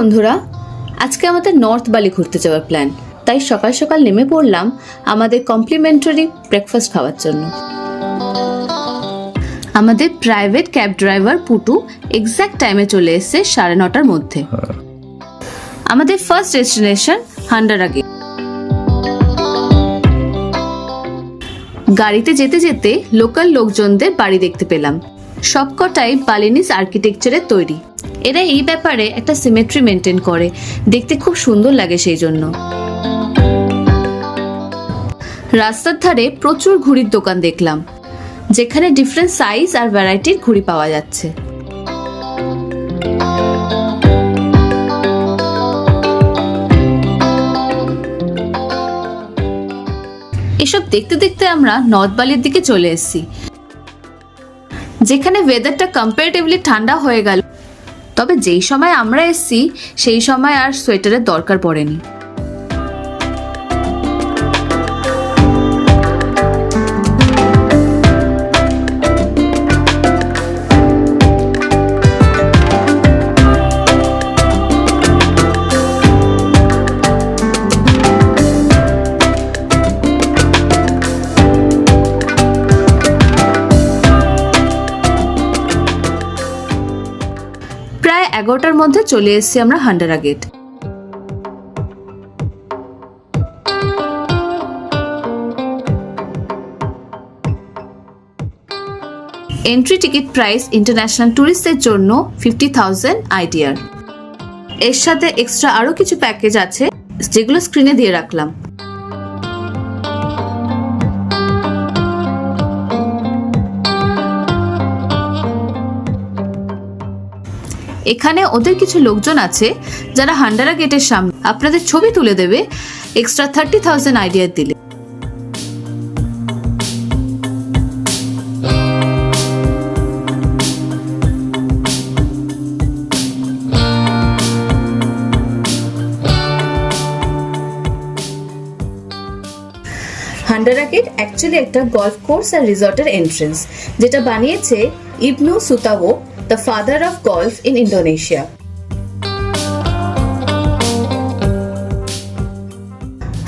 বন্ধুরা, আজকে আমাদের নর্থ বালি ঘুরতে যাওয়ার প্ল্যান। তাই সকাল সকাল নেমে পড়লাম আমাদের কমপ্লিমেন্টারি ব্রেকফাস্ট খাওয়ার জন্য। আমাদের private cab driver Putu exact টাইমে চলে এসেছে 9:30টার মধ্যে। আমাদের ফার্স্ট ডেস্টিনেশন হান্ডারা গেট। গাড়িতে যেতে যেতে লোকাল লোকজনদের বাড়ি দেখতে পেলাম। সবকটাই বালিনিস আর্কিটেকচারের তৈরি। এরা এই ব্যাপারে একটা সিমেট্রি মেনটেন করে, দেখতে খুব সুন্দর লাগে সেই জন্য। রাস্তার ধারে প্রচুর ঘুড়ির দোকান দেখলাম, যেখানে ডিফারেন্ট সাইজ আর ভ্যারাইটির ঘুড়ি পাওয়া যাচ্ছে। এসব দেখতে দেখতে আমরা নর্থ বালির দিকে চলে এসেছি, যেখানে ওয়েদারটা কম্পারেটিভলি ঠান্ডা হয়ে গেল। তবে যেই সময় আমরা এসেছি সেই সময় আর সোয়েটারের দরকার পড়েনি। প্রায় 11টার মধ্যে চলে এসেছি আমরা Handara gate. Entry ticket price international ট্যুরিস্টদের জন্য 50,000 IDR। এর সাথে এক্সট্রা আরো কিছু প্যাকেজ আছে, যেগুলো স্ক্রিনে দিয়ে রাখলাম। এখানে ওদের কিছু লোকজন আছে যারা হান্ডারা গেটের সামনে আপনাদের ছবি তুলে দেবে এক্সট্রা 30,000 IDR দিলে। হান্ডারা গেট অ্যাকচুয়ালি একটা গলফ কোর্স আর রিসর্টের এন্ট্রেন্স, যেটা বানিয়েছে Ibnu Sutowo, the father of golf in Indonesia.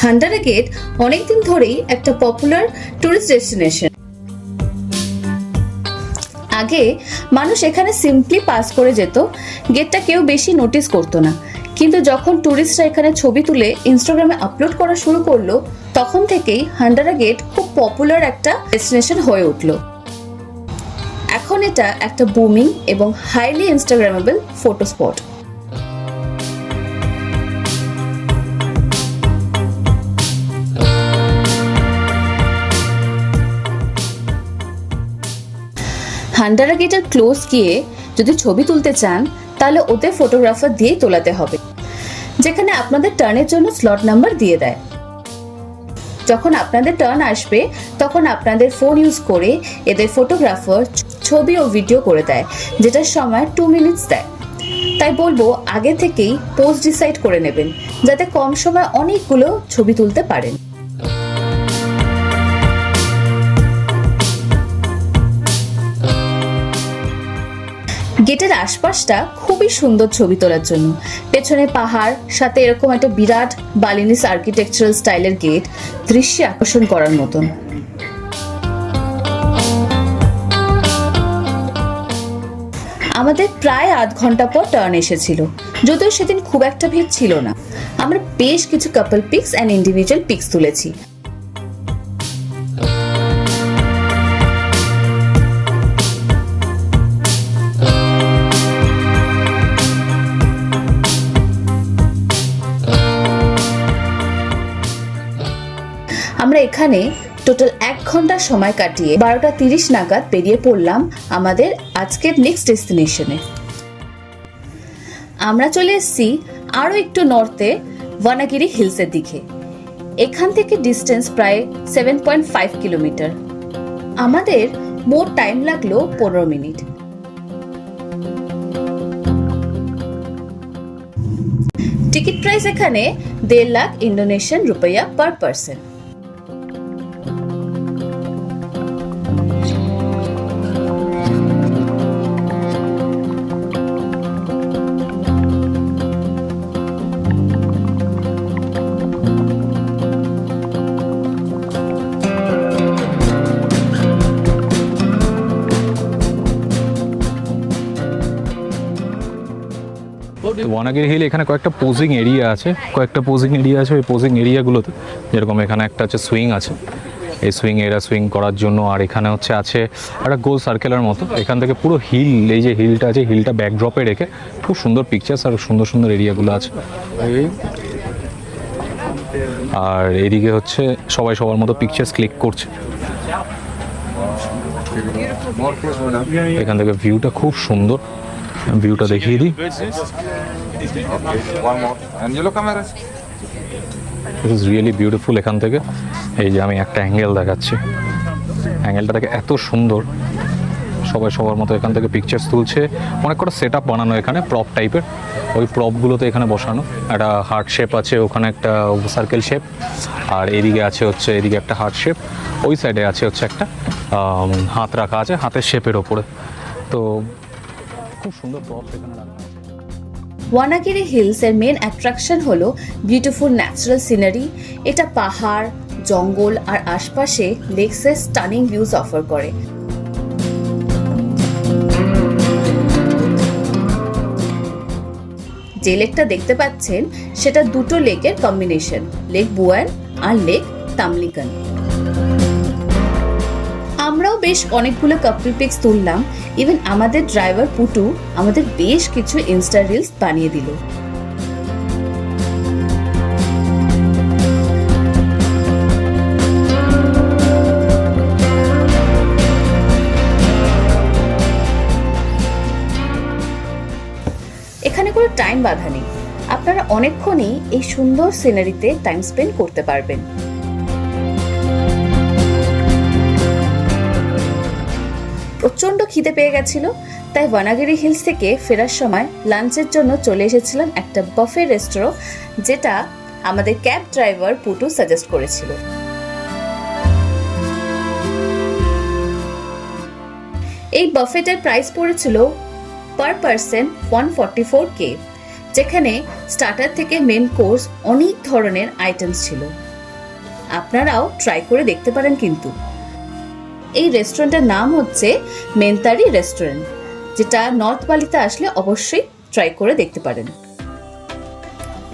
Handara gate অনেকদিন ধরেই একটা পপুলার টুরিস্ট ডেস্টিনেশন। আগে মানুষ এখানে সিম্পলি পাস করে যেত, গেটটা কেউ বেশি নোটিস করতো না। কিন্তু যখন টুরিস্টরা এখানে ছবি তুলে ইনস্টাগ্রামে আপলোড করা শুরু করলো, তখন থেকেই হান্ডারা গেট খুব পপুলার একটা ডেস্টিনেশন হয়ে উঠলো। এখন এটা একটা বুমিং এবং হাইলি ইনস্টাগ্রামেবল ফটো স্পট। হান্ডারা গেটের ক্লোজ গিয়ে যদি ছবি তুলতে চান, তাহলে ওদের ফটোগ্রাফার দিয়েই তোলাতে হবে, যেখানে আপনাদের টার্নের জন্য স্লট নাম্বার দিয়ে দেয়। যখন আপনাদের টার্ন আসবে, তখন আপনাদের ফোন ইউজ করে এদের ফটোগ্রাফার ছবি ও ভিডিও করে দেয়, যেটার সময় 2 মিনিটস দেয়। তাই বলবো আগে থেকেই পোস্ট ডিসাইড করে নেবেন, যাতে কম সময় অনেকগুলো ছবি তুলতে পারেন। গেটের আশপাশটা খুবই সুন্দর ছবি তোলার জন্য। পেছনে পাহাড়, সাথে এরকম একটা বিরাট বালিনিস আর্কিটেকচারাল স্টাইলের গেট, দৃশ্যে আকর্ষণ করার মতন। আমাদের প্রায় আধ ঘন্টা পর টার্ন এসেছিল, যদিও সেদিন খুব একটা ভিড় ছিল না। আমরা বেশ কিছু কাপল পিকস এন্ড ইন্ডিভিজুয়াল পিকস তুলেছি। আমরা এখানে টোটাল 1 ঘন্টা সময় কাটিয়ে 12:30 নাগাদ বেরিয়ে পড়লাম আমাদের আজকের নেক্সট ডেস্টিনেশনে। আমরা চলে এসেছি আরো একটু নর্থে বনাগিরি হিলসের দিকে। এখান থেকে ডিস্টেন্স প্রায় 7.5 কিলোমিটার। আমাদের মোট টাইম লাগলো 15 মিনিট। টিকিট প্রাইস এখানে 1.5 lakh Indonesian rupiah per person. Wanagiri hill এখানে কয়েকটা পোজিং এরিয়া আছে, ওই পোজিং এরিয়াগুলোতে যেরকম এখানে একটা আছে সুইং আছে, এই সুইং করার জন্য। আর এখানে আছে একটা গোল সার্কেলের মতো, এখান থেকে পুরো হিল, এই যে হিলটা আছে হিলটা ব্যাকড্রপে রেখে খুব সুন্দর পিকচার্স আর সুন্দর এরিয়াগুলো আছে। আর এদিকে সবাই সবার মতো পিকচার্স ক্লিক করছে। এখান থেকে ভিউটা খুব সুন্দর, ভিউটা দেখিয়ে দিই। This is really beautiful. এখান থেকে এই যে আমি একটা অ্যাঙ্গেল দেখাচ্ছি, অ্যাঙ্গেলটা দেখে এত সুন্দর। সবাই সবার মতো এখান থেকে পিকচার্স তুলছে। অনেক কটা সেট আপ বানানো এখানে প্রপ টাইপের, ওই প্রপগুলোতে এখানে বসানো। একটা হার্ট শেপ আছে, ওখানে একটা সার্কেল শেপ, আর এদিকে এদিকে একটা হার্ট শেপ, ওই সাইডে আছে একটা হাত রাখা আছে হাতের শেপের ওপরে। তো খুব সুন্দর প্রপ এখানে রাখা আছে। ওয়ানাগিরি হিলস এর মেন অ্যাট্রাকশন হলো বিউটিফুল ন্যাচারাল সিনারি। এটা পাহাড়, জঙ্গল আর আশপাশে লেকসের স্টানিং ভিউজ অফার করে। যে লেকটা দেখতে পাচ্ছেন সেটা দুটো লেকের কম্বিনেশন, লেক বুয়ান আর লেক তামলিকান। আমরাও বেশ অনেকগুলো কাপল পিকস তুললাম। ইভেন আমাদের ড্রাইভার পুটু আমাদের বেশ কিছু ইনস্টা রিলস বানিয়ে দিল। এখানে কোনো টাইম বাধা নেই, আপনারা অনেকক্ষণই এই সুন্দর সিনারিতে টাইম স্পেন্ড করতে পারবেন। প্রচন্ড খিদে পেয়ে গেছিল, তাই ওয়ানাগিরি হিলস থেকে ফেরার সময় লাঞ্চের জন্য চলে এসেছিলাম একটা বাফে রেস্টুরেন্ট, যেটা আমাদের ক্যাব ড্রাইভার পুটু সাজেস্ট করেছিল। এই বাফেটের প্রাইস পড়েছিল পার পারসন 144K, যেখানে স্টার্টার থেকে মেন কোর্স অনেক ধরনের আইটেমস ছিল। আপনারাও ট্রাই করে দেখতে পারেন। কিন্তু এই রেস্টুরেন্টের নাম মেন্তারি রেস্টুরেন্ট, যেটা নর্থ বালিতে আসলে অবশ্যই ট্রাই করে দেখতে পারেন।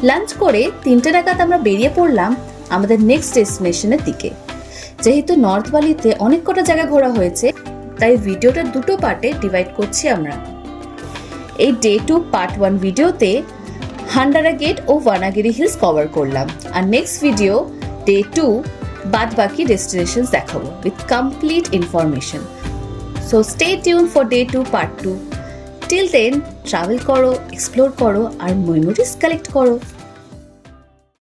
লাঞ্চ করে 3টে নাগাদ আমরা বেরিয়ে পড়লাম আমাদের নেক্সট ডেস্টিনেশনের দিকে। যেহেতু নর্থ বালিতে অনেক কটা জায়গা ঘোরা হয়েছে, তাই ভিডিওটা দুটো পার্টে ডিভাইড করছি আমরা। এই ডে 2 পার্ট 1 ভিডিওতে হান্ডারা গেট ও ওয়ানাগিরি হিলস কভার করলাম, আর নেক্সট ভিডিও ডে 2 বাদ বাকি ডেস্টিনেশনস দেখাবো with complete information. So stay tuned for day 2 part 2। Till then travel করো, এক্সপ্লোর করো আর মেমোরিজ কালেক্ট করো।